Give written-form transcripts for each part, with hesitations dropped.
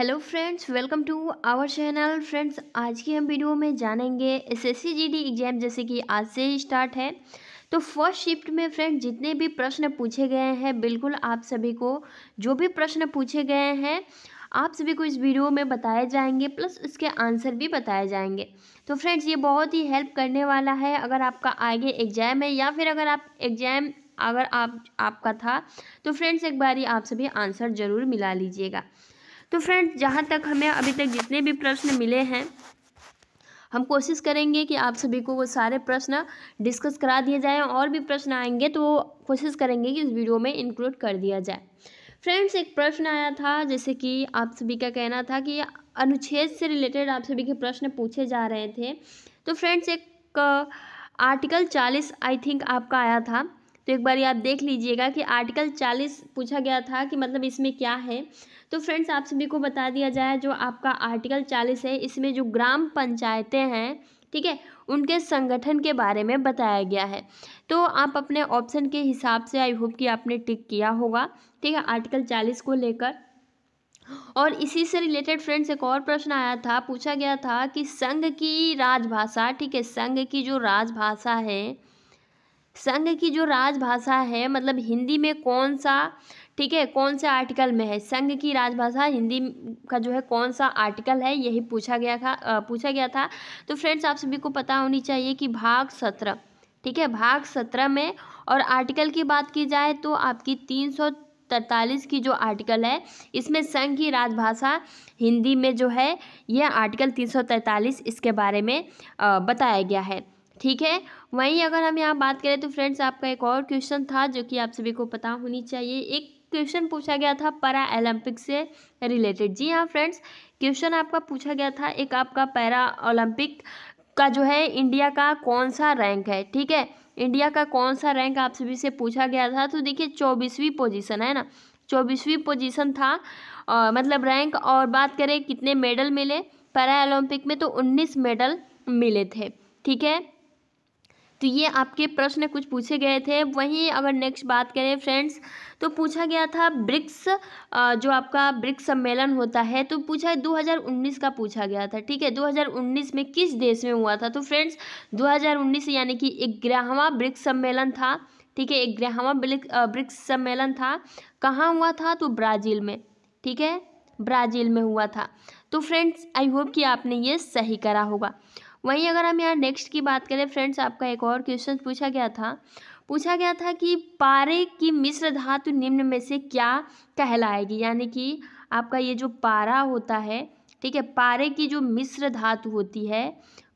Hello friends, welcome to our channel. Friends, आज की हम वीडियो में जानेंगे एसएससी जीडी एग्जाम जैसे कि आज से ही स्टार्ट है। तो फर्स्ट शिफ्ट में फ्रेंड जितने भी प्रश्न पूछे गए हैं, बिल्कुल आप सभी को जो भी प्रश्न पूछे गए हैं आप सभी को इस वीडियो में बताए जाएंगे, प्लस उसके आंसर भी बताए जाएंगे। तो फ्रेंड्स, ये बहुत ही हेल्प करने वाला है अगर आपका आगे एग्जाम है या फिर अगर आपका था तो फ्रेंड्स एक बारी आप सभी आंसर ज़रूर मिला लीजिएगा। तो फ्रेंड्स, जहाँ तक हमें अभी तक जितने भी प्रश्न मिले हैं, हम कोशिश करेंगे कि आप सभी को वो सारे प्रश्न डिस्कस करा दिए जाएं। और भी प्रश्न आएंगे तो कोशिश करेंगे कि इस वीडियो में इंक्लूड कर दिया जाए। फ्रेंड्स, एक प्रश्न आया था जैसे कि आप सभी का कहना था कि अनुच्छेद से रिलेटेड आप सभी के प्रश्न पूछे जा रहे थे। तो फ्रेंड्स, एक आर्टिकल 40 आई थिंक आपका आया था। तो एक बार आप देख लीजिएगा कि आर्टिकल 40 पूछा गया था कि मतलब इसमें क्या है। तो फ्रेंड्स, आप सभी को बता दिया जाए, जो आपका आर्टिकल 40 है इसमें जो ग्राम पंचायतें हैं, ठीक है, उनके संगठन के बारे में बताया गया है। तो आप अपने ऑप्शन के हिसाब से आई होप कि आपने टिक किया होगा, ठीक है, आर्टिकल 40 को लेकर। और इसी से रिलेटेड फ्रेंड्स एक और प्रश्न आया था, पूछा गया था कि संघ की राजभाषा, ठीक है, संघ की जो राजभाषा है, संघ की जो राजभाषा है मतलब हिंदी में कौन सा, ठीक है, कौन से आर्टिकल में है संघ की राजभाषा, हिंदी का जो है कौन सा आर्टिकल है, यही पूछा गया था। तो फ्रेंड्स, आप सभी को पता होनी चाहिए कि भाग 17, ठीक है, भाग 17 में। और आर्टिकल की बात की जाए तो आपकी 343 की जो आर्टिकल है इसमें संघ की राजभाषा हिंदी में जो है यह आर्टिकल 343 इसके बारे में बताया गया है, ठीक है। वहीं अगर हम यहाँ बात करें तो फ्रेंड्स आपका एक और क्वेश्चन था जो कि आप सभी को पता होनी चाहिए। एक क्वेश्चन पूछा गया था पैरा ओलंपिक से रिलेटेड। जी हाँ फ्रेंड्स, क्वेश्चन आपका पूछा गया था, एक आपका पैरा ओलंपिक का जो है इंडिया का कौन सा रैंक है, ठीक है, इंडिया का कौन सा रैंक आप सभी से पूछा गया था। तो देखिए 24वीं पोजीशन है ना, 24वीं पोजीशन था मतलब रैंक। और बात करें कितने मेडल मिले पैरा ओलंपिक में, तो 19 मेडल मिले थे, ठीक है। तो ये आपके प्रश्न कुछ पूछे गए थे। वहीं अगर नेक्स्ट बात करें फ्रेंड्स, तो पूछा गया था ब्रिक्स, जो आपका ब्रिक्स सम्मेलन होता है, तो पूछा 2019 का पूछा गया था, ठीक है, 2019 में किस देश में हुआ था। तो फ्रेंड्स 2019 यानी कि 11वां ब्रिक्स सम्मेलन था, ठीक है, 11वां ब्रिक्स सम्मेलन था। कहाँ हुआ था, तो ब्राज़ील में, ठीक है, ब्राज़ील में हुआ था। तो फ्रेंड्स आई होप कि आपने ये सही करा होगा। वहीं अगर हम यहाँ नेक्स्ट की बात करें फ्रेंड्स, आपका एक और क्वेश्चन पूछा गया था कि पारे की मिश्र धातु निम्न में से क्या कहलाएगी, यानी कि आपका ये जो पारा होता है, ठीक है, पारे की जो मिश्र धातु होती है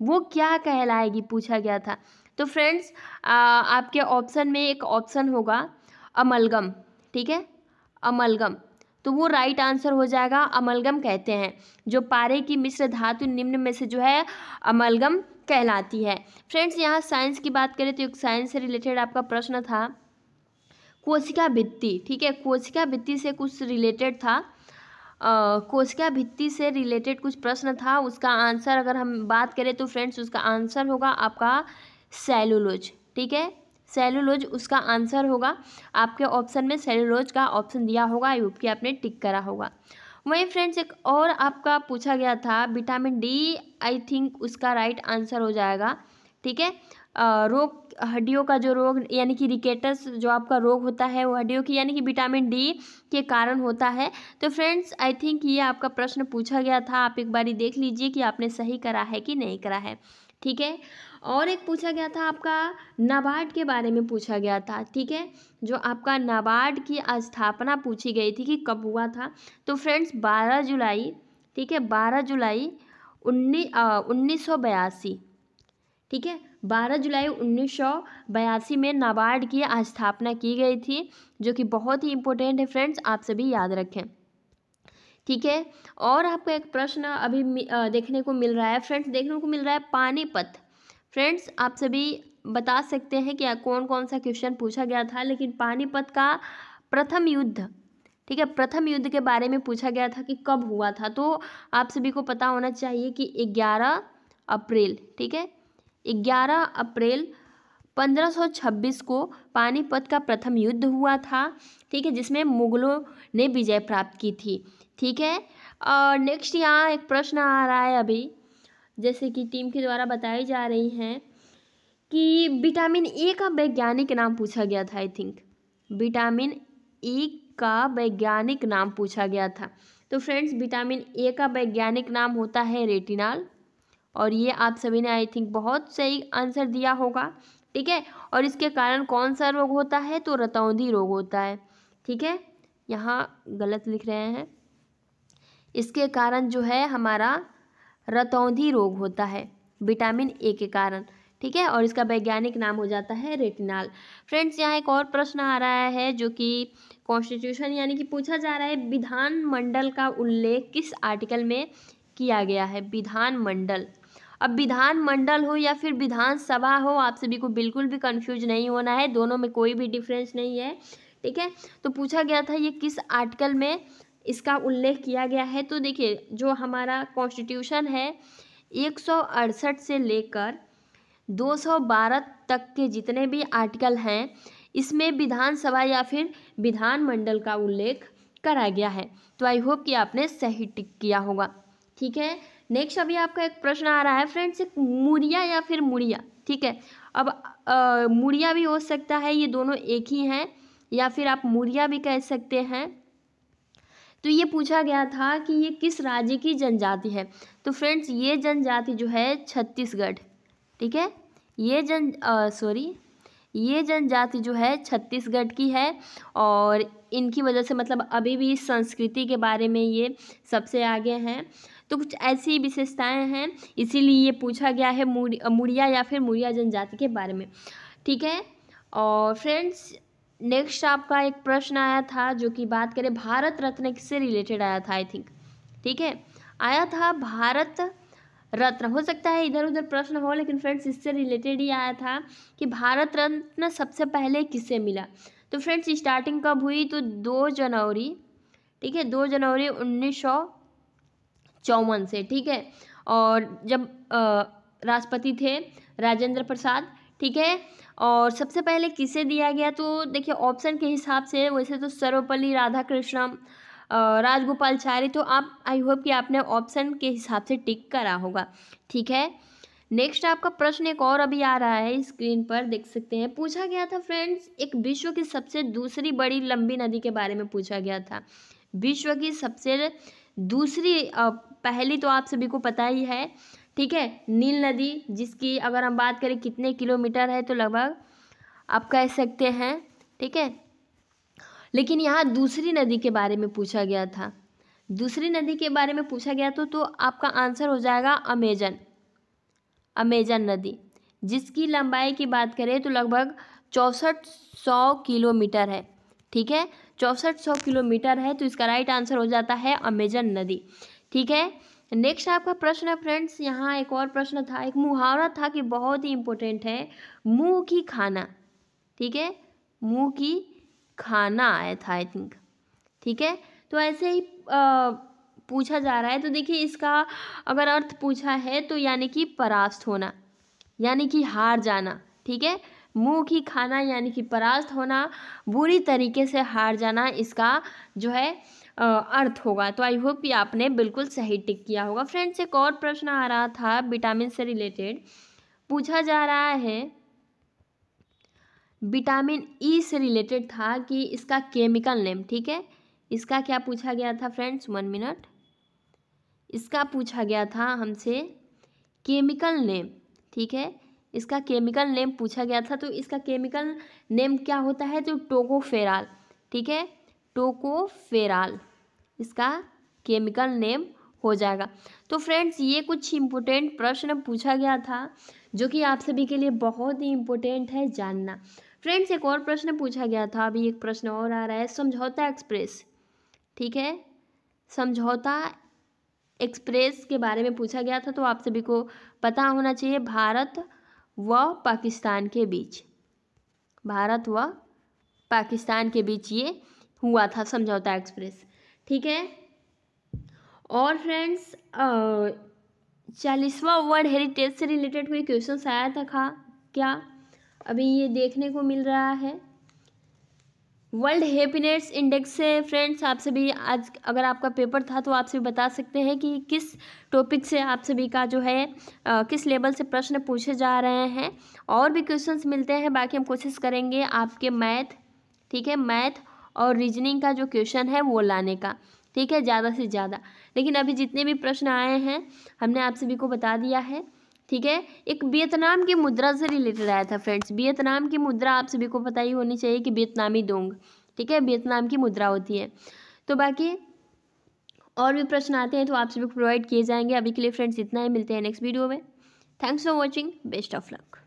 वो क्या कहलाएगी, पूछा गया था। तो फ्रेंड्स आपके ऑप्शन में एक ऑप्शन होगा अमलगम, ठीक है, अमलगम। तो वो राइट आंसर हो जाएगा, अमलगम कहते हैं जो पारे की मिश्र धातु निम्न में से जो है अमलगम कहलाती है। फ्रेंड्स, यहाँ साइंस की बात करें तो एक साइंस से रिलेटेड आपका प्रश्न था कोशिका भित्ति, ठीक है, कोशिका भित्ति से कुछ रिलेटेड था, कोशिका भित्ति से रिलेटेड कुछ प्रश्न था। उसका आंसर अगर हम बात करें तो फ्रेंड्स उसका आंसर होगा आपका सेलुलोज, ठीक है, सेलुलोज उसका आंसर होगा। आपके ऑप्शन में सेलुलोज का ऑप्शन दिया होगा, आई होप कि आपने टिक करा होगा। वहीं फ्रेंड्स एक और आपका पूछा गया था विटामिन डी, आई थिंक उसका राइट आंसर हो जाएगा, ठीक है, रोग, हड्डियों का जो रोग यानी कि रिकेटस जो आपका रोग होता है वो हड्डियों की यानी कि विटामिन डी के कारण होता है। तो फ्रेंड्स आई थिंक ये आपका प्रश्न पूछा गया था, आप एक बारी देख लीजिए कि आपने सही करा है कि नहीं करा है, ठीक है। और एक पूछा गया था आपका नाबार्ड के बारे में पूछा गया था, ठीक है, जो आपका नाबार्ड की स्थापना पूछी गई थी कि कब हुआ था। तो फ्रेंड्स 12 जुलाई, ठीक है, 12 जुलाई 1982, ठीक है, 12 जुलाई 1982 में नाबार्ड की स्थापना की गई थी, जो कि बहुत ही इम्पोर्टेंट है फ्रेंड्स, आप सभी याद रखें, ठीक है। और आपको एक प्रश्न अभी देखने को मिल रहा है फ्रेंड्स, देखने को मिल रहा है पानीपत। फ्रेंड्स आप सभी बता सकते हैं कि कौन कौन सा क्वेश्चन पूछा गया था, लेकिन पानीपत का प्रथम युद्ध, ठीक है, प्रथम युद्ध के बारे में पूछा गया था कि कब हुआ था। तो आप सभी को पता होना चाहिए कि 11 अप्रैल, ठीक है, 11 अप्रैल 1526 को पानीपत का प्रथम युद्ध हुआ था, ठीक है, जिसमें मुगलों ने विजय प्राप्त की थी, ठीक है। और नेक्स्ट यहाँ एक प्रश्न आ रहा है अभी, जैसे कि टीम के द्वारा बताई जा रही हैं कि विटामिन ए का वैज्ञानिक नाम पूछा गया था। आई थिंक विटामिन ए का वैज्ञानिक नाम पूछा गया था। तो फ्रेंड्स विटामिन ए का वैज्ञानिक नाम होता है रेटिनॉल, और ये आप सभी ने आई थिंक बहुत सही आंसर दिया होगा, ठीक है। और इसके कारण कौन सा रोग होता है, तो रतौंधी रोग होता है, ठीक है। यहाँ गलत लिख रहे हैं, इसके कारण जो है हमारा रतौंधी रोग होता है विटामिन ए के कारण, ठीक है। और इसका वैज्ञानिक नाम हो जाता है रेटिनॉल। फ्रेंड्स यहाँ एक और प्रश्न आ रहा है जो कि कॉन्स्टिट्यूशन यानी कि पूछा जा रहा है, विधानमंडल का उल्लेख किस आर्टिकल में किया गया है। विधानमंडल, अब विधानमंडल हो या फिर विधानसभा हो, आप सभी को बिल्कुल भी कंफ्यूज नहीं होना है, दोनों में कोई भी डिफरेंस नहीं है, ठीक है। तो पूछा गया था ये किस आर्टिकल में इसका उल्लेख किया गया है। तो देखिए जो हमारा कॉन्स्टिट्यूशन है 168 से लेकर 212 तक के जितने भी आर्टिकल हैं, इसमें विधानसभा या फिर विधानमंडल का उल्लेख करा गया है। तो आई होप कि आपने सही टिक किया होगा, ठीक है। नेक्स्ट अभी आपका एक प्रश्न आ रहा है फ्रेंड्स, एक मुड़िया या फिर मुड़िया, ठीक है। अब मुड़िया भी हो सकता है, ये दोनों एक ही हैं, या फिर आप मुड़िया भी कह सकते हैं। तो ये पूछा गया था कि ये किस राज्य की जनजाति है। तो फ्रेंड्स ये जनजाति जो है छत्तीसगढ़, ठीक है, ये जनजाति जो है छत्तीसगढ़ की है, और इनकी वजह से मतलब अभी भी संस्कृति के बारे में ये सबसे आगे हैं। तो कुछ ऐसी विशेषताएं हैं, इसीलिए ये पूछा गया है मुड़िया या फिर मुड़िया जनजाति के बारे में, ठीक है। और फ्रेंड्स नेक्स्ट आपका एक प्रश्न आया था जो कि बात करें भारत रत्न से रिलेटेड आया था, आई थिंक, ठीक है, आया था भारत रत्न। हो सकता है इधर उधर प्रश्न हो, लेकिन फ्रेंड्स इससे रिलेटेड ही आया था कि भारत रत्न सबसे पहले किससे मिला। तो फ्रेंड्स स्टार्टिंग कब हुई, तो 2 जनवरी, ठीक है, 2 जनवरी 1954 से, ठीक है। और जब राष्ट्रपति थे राजेंद्र प्रसाद, ठीक है। और सबसे पहले किसे दिया गया, तो देखिए ऑप्शन के हिसाब से वैसे तो सर्वपल्ली राधाकृष्णन, राजगोपालचारी, तो आप आई होप कि आपने ऑप्शन के हिसाब से टिक करा होगा, ठीक है। नेक्स्ट आपका प्रश्न एक और अभी आ रहा है, स्क्रीन पर देख सकते हैं। पूछा गया था फ्रेंड्स एक विश्व की सबसे दूसरी बड़ी लंबी नदी के बारे में पूछा गया था। विश्व की सबसे दूसरी, पहली तो आप सभी को पता ही है, ठीक है, नील नदी, जिसकी अगर हम बात करें कितने किलोमीटर है, तो लगभग आप कह सकते हैं, ठीक है। लेकिन यहाँ दूसरी नदी के बारे में पूछा गया था, दूसरी नदी के बारे में पूछा गया तो आपका आंसर हो जाएगा अमेजन नदी, जिसकी लंबाई की बात करें तो लगभग 6400 किलोमीटर है, ठीक है, 6400 किलोमीटर है। तो इसका राइट आंसर हो जाता है अमेजन नदी, ठीक है। नेक्स्ट आपका प्रश्न है फ्रेंड्स, यहाँ एक और प्रश्न था, एक मुहावरा था कि बहुत ही इंपॉर्टेंट है, मुंह की खाना, ठीक है, मुंह की खाना आया था आई थिंक, ठीक है। तो ऐसे ही पूछा जा रहा है। तो देखिए इसका अगर अर्थ पूछा है तो यानी कि परास्त होना, यानी कि हार जाना, ठीक है। मुंह की खाना यानी कि परास्त होना, बुरी तरीके से हार जाना, इसका जो है अर्थ होगा। तो आई होप कि आपने बिल्कुल सही टिक किया होगा। फ्रेंड्स एक और प्रश्न आ रहा था विटामिन से रिलेटेड, पूछा जा रहा है विटामिन ई से रिलेटेड था कि इसका केमिकल नेम, ठीक है, इसका क्या पूछा गया था फ्रेंड्स, 1 मिनट, इसका पूछा गया था हमसे केमिकल नेम, ठीक है, इसका केमिकल नेम पूछा गया था। तो इसका केमिकल नेम क्या होता है, तो टोकोफेराल, ठीक है, टोकोफेराल इसका केमिकल नेम हो जाएगा। तो फ्रेंड्स ये कुछ इम्पोर्टेंट प्रश्न पूछा गया था जो कि आप सभी के लिए बहुत ही इम्पोर्टेंट है जानना। फ्रेंड्स एक और प्रश्न पूछा गया था, अभी एक प्रश्न और आ रहा है, समझौता एक्सप्रेस, ठीक है, समझौता एक्सप्रेस के बारे में पूछा गया था। तो आप सभी को पता होना चाहिए भारत व पाकिस्तान के बीच, भारत व पाकिस्तान के बीच ये हुआ था समझौता एक्सप्रेस, ठीक है। और फ्रेंड्स 40वां वर्ल्ड हेरिटेज से रिलेटेड कोई क्वेश्चन आया था क्या, अभी ये देखने को मिल रहा है। वर्ल्ड हैप्पीनेस इंडेक्स से फ्रेंड्स आप सभी आज अगर आपका पेपर था तो आप सभी बता सकते हैं कि किस टॉपिक से आप सभी का जो है किस लेवल से प्रश्न पूछे जा रहे हैं। और भी क्वेश्चंस मिलते हैं, बाकी हम कोशिश करेंगे आपके मैथ, ठीक है, मैथ और रीजनिंग का जो क्वेश्चन है वो लाने का, ठीक है, ज़्यादा से ज़्यादा। लेकिन अभी जितने भी प्रश्न आए हैं हमने आप सभी को बता दिया है, ठीक है। एक वियतनाम की मुद्रा से रिलेटेड आया था फ्रेंड्स। वियतनाम की मुद्रा आप सभी को पता ही होनी चाहिए कि वियतनामी दोंग, ठीक है, वियतनाम की मुद्रा होती है। तो बाकी और भी प्रश्न आते हैं तो आप सभी को प्रोवाइड किए जाएंगे। अभी के लिए फ्रेंड्स इतना ही, मिलते हैं नेक्स्ट वीडियो में। Thanks for watching, best of luck.